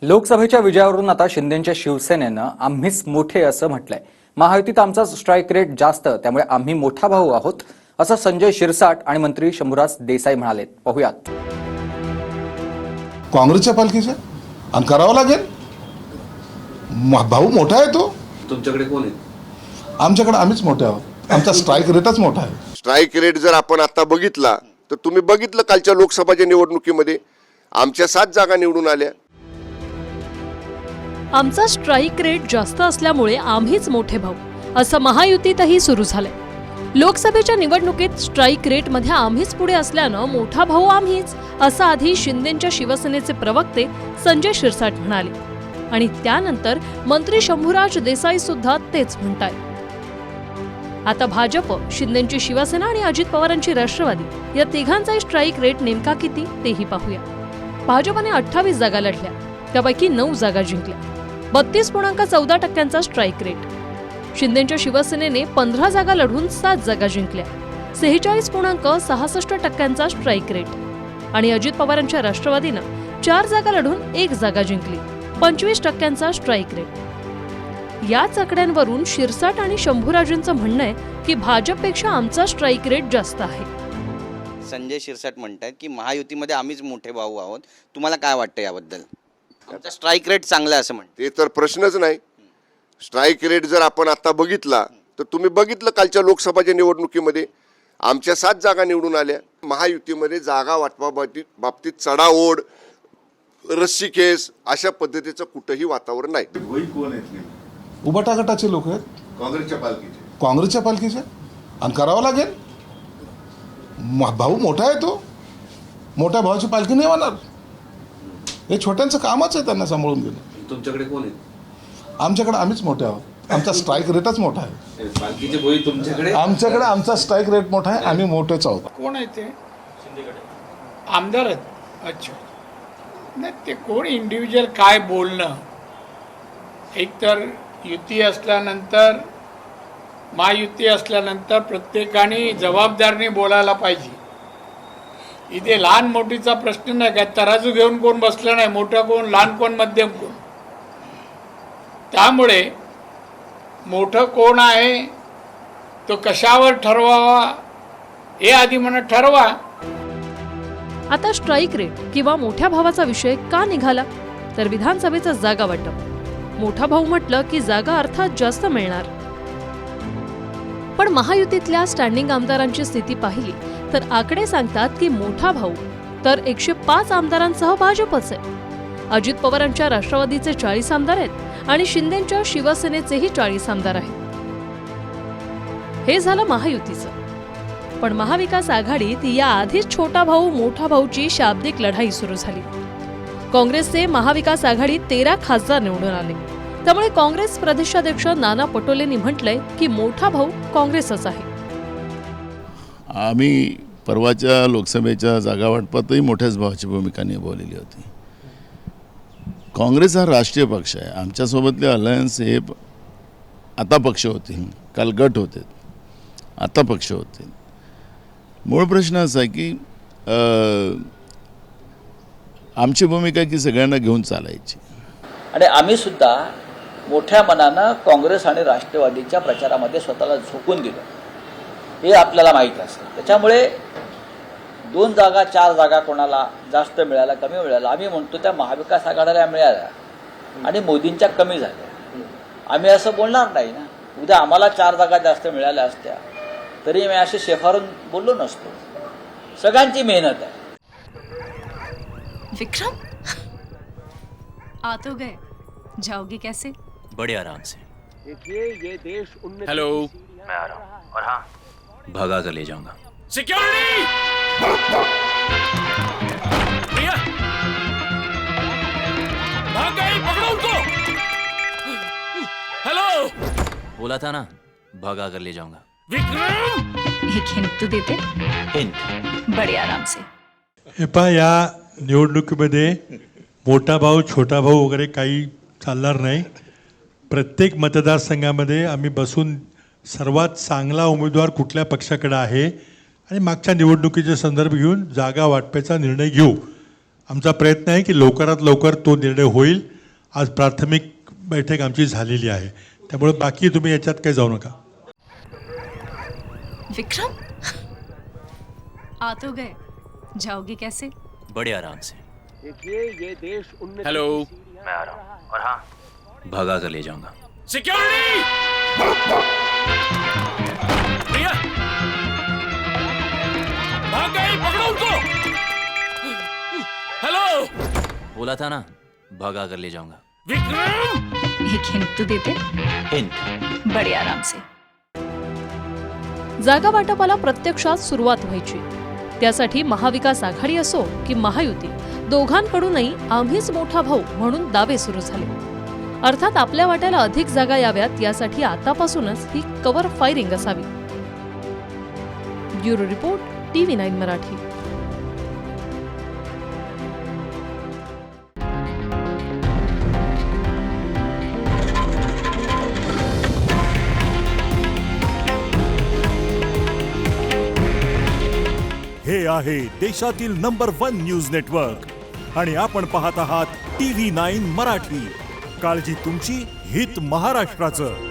लोकसभेच्या विजयावरून आता शिंदेच्या शिवसेनेनं आम्हीच मोठे असं म्हटलंय. महायुतीत आमचा स्ट्राईक रेट जास्त, त्यामुळे आम्ही मोठा भाऊ आहोत, असं संजय शिरसाट आणि मंत्री शंभूराज देसाई म्हणाले. पाहूयात. काँग्रेसच्या पालखीचे आणि करावं लागेल. भाऊ मोठा आहे तो. तुमच्याकडे कोण आहे? आमच्याकडे आम्हीच मोठे आहोत. आमचा स्ट्राईक रेटच मोठा आहे. स्ट्राईक रेट जर आपण आता बघितला तर तुम्ही बघितलं कालच्या लोकसभाच्या निवडणुकीमध्ये आमच्या 7 जागा निवडून आल्या. आमचा स्ट्राईक रेट जास्त असल्यामुळे आम्हीच मोठे भाऊ असं महायुतीतही सुरू झालंय. लोकसभेच्या निवडणुकीत स्ट्राईक रेटमध्ये आम्हीच पुढे असल्यानं मोठा भाऊ आम्हीच असं आधी शिंदेच्या शिवसेनेचे प्रवक्ते संजय शिरसाट म्हणाले आणि त्यानंतर मंत्री शंभूराज देसाई सुद्धा तेच म्हणतायत. आता भाजप, शिंदेची शिवसेना आणि अजित पवारांची राष्ट्रवादी या तिघांचा स्ट्राईक रेट नेमका किती तेही पाहूया. भाजपने 28 जागा लढल्या, त्यापैकी 9 जागा जिंकल्या. 32.14% स्ट्राईक रेट. शिंदेच्या शिवसेनेने 15 जागा लढून 7 जागा जिंकल्या. 46.66% स्ट्राईक रेट. आणि अजित पवारांच्या राष्ट्रवादीनं 4 जागा लढून 1 जागा जिंकली. 25% स्ट्राईक रेट. याच आकड्यांवरून शिरसाट आणि शंभूराजेंचं म्हणणं आहे की भाजपपेक्षा आमचा स्ट्राईक रेट जास्त आहे. संजय शिरसाट म्हणतात की महायुतीमध्ये आम्हीच मोठे भाऊ आहोत. तुम्हाला काय वाटतं याबद्दल? आमचा स्ट्राईक रेट चांगला आहे असं म्हणतात. ते तर प्रश्नच नाही. स्ट्राईक रेट जर आपण आता बघितला तर तुम्ही बघितलं कालच्या लोकसभाच्या निवडणुकीमध्ये आमच्या 7 जागा निवडून आल्या. महायुतीमध्ये जागा वाटपाबाबतीत चढाओढ, रस्सी केस अशा पद्धतीचं कुठंही वातावरण नाही. कोण आहेत? उबाटा गटाचे लोक आहेत. काँग्रेसच्या पालखीचे आणि करावं लागेल. भाऊ मोठा आहे तो. मोठ्या भावाची पालखी नाही होणार. हे छोट्यांचं कामच आहे त्यांना सांभाळून घेणं. तुमच्याकडे कोण आहे? आमच्याकडे आम्हीच मोठे आहोत. आमचा स्ट्राईक रेटच मोठा आहे. पालखीचे बोई तुमच्याकडे? आमच्याकडे आमचा स्ट्राईक रेट मोठा आहे. आम्ही मोठेच आहोत. कोण आहे ते? आमदार आहेत. अच्छा, नाही ते कोण इंडिव्हिज्युअल काय बोलणं. एकतर युती असल्यानंतर, महायुती असल्यानंतर प्रत्येकाने जबाबदारीने बोलायला पाहिजे. इथे लहान मोठीचा प्रश्न नाही. काय तराजू घेऊन कोण बसलं नाही. मोठं कोण, लहान कोण, मध्यम कोण. त्यामुळे मोठं कोण आहे तो कशावर ठरवावा हे आधी म्हणा ठरवा. आता स्ट्राईक रेट किंवा मोठ्या भावाचा विषय का निघाला तर विधानसभेचं जागा वाटप. मोठा भाऊ म्हटलं की जागा अर्थात जास्त मिळणार. पण महायुतीतल्या स्टँडिंग आमदारांची स्थिती पाहिली तर आकडे सांगतात की मोठा भाऊ तर 105 आमदारांसह भाजपच आहे. अजित पवारांच्या राष्ट्रवादीचे 40 आमदार आहेत आणि शिंदेच्या शिवसेनेचेही 40 आमदार आहेत. हे झालं महायुतीचं. पण महाविकास आघाडीत याआधीच छोटा भाऊ मोठा भाऊची शाब्दिक लढाई सुरू झाली. काँग्रेसचे महाविकास आघाडीत 13 खासदार निवडून आले. त्यामुळे काँग्रेस प्रदेशाध्यक्ष नाना पटोलेंनी म्हटलंय की मोठा भाऊ काँग्रेसच आहे. आम्ही परवाच्या लोकसभेच्या जागा वाटपातही मोठ्याच भावाची भूमिका निभावलेली होती. काँग्रेस हा राष्ट्रीय पक्ष आहे. आमच्यासोबतले अलायन्स हे आता पक्ष होतील, काल गट होते, आता पक्ष होतील. मूळ प्रश्न असा आहे की आमची भूमिका की सगळ्यांना घेऊन चालायची. आणि आम्ही सुद्धा मोठ्या मनानं काँग्रेस आणि राष्ट्रवादीच्या प्रचारामध्ये स्वतःला झोकून दिलं हे आपल्याला माहीत असेल. त्याच्यामुळे 2 जागा 4 जागा कोणाला जास्त मिळाल्या, कमी मिळाल्या, आम्ही म्हणतो त्या महाविकास आघाडीला मिळाल्या आणि मोदींच्या कमी झाल्या. आम्ही असं बोलणार नाही ना. उद्या आम्हाला 4 जागा जास्त मिळाल्या असत्या तरी मी असे शेफारून बोललो नसतो. सगळ्यांची मेहनत आहे. विक्रम आ तो गए, जाओगे कैसे? बड़े आराम से. हेलो, मैं आ रहा हूँ. और हाँ, भगा कर ले जाऊंगा. सिक्योरिटी! भैया, भाग गई, पकड़ो उनको. हेलो, बोला था ना, भगा कर ले जाऊंगा. विक्रम! एक हिंट तो देते. हिंट. बड़े आराम से. हे पहा, या निवडणुकीमध्ये मोठा भाऊ छोटा भाऊ वगैरे काही चालणार नाही. प्रत्येक मतदारसंघामध्ये आम्ही बसून सर्वात चांगला उमेदवार कुठल्या पक्षाकडे आहे आणि मागच्या निवडणुकीचे संदर्भ घेऊन जागा वाटपाचा निर्णय घेऊ. आमचा प्रयत्न आहे की लवकरात लवकर तो निर्णय होईल. आज प्राथमिक बैठक आमची झालेली आहे, त्यामुळे बाकी तुम्ही याच्यात काही जाऊ नका. विक्रम आ तो गए, जाओगे कैसे? बड़े आराम से. हेलो मैं आ रहा हूँ. और हाँ, भगा कर ले जाऊंगा. सिक्योरिटी प्रिया भाग गई, पकड़ो उनको. हेलो बोला था ना, भगा कर ले जाऊंगा. विक्रम एक हिंट तो देते. हिंट. बड़े आराम से. जागा वाटपाला प्रत्यक्षात सुरुवात व्हायची. त्यासाठी महाविकास आघाडी असो की महायुती, दोघांकडूनही आम्हीच मोठा भाऊ म्हणून दावे सुरू झाले. अर्थात आपल्या वाट्याला अधिक जागा याव्यात यासाठी आतापासूनच ही कव्हर फायरिंग असावी. Bureau report, TV9 Marathi. हे आहे देशातील नंबर 1 न्यूज नेटवर्क आणि आपण पाहत आहात TV9 मराठी. काळजी तुमची, हित महाराष्ट्राचं.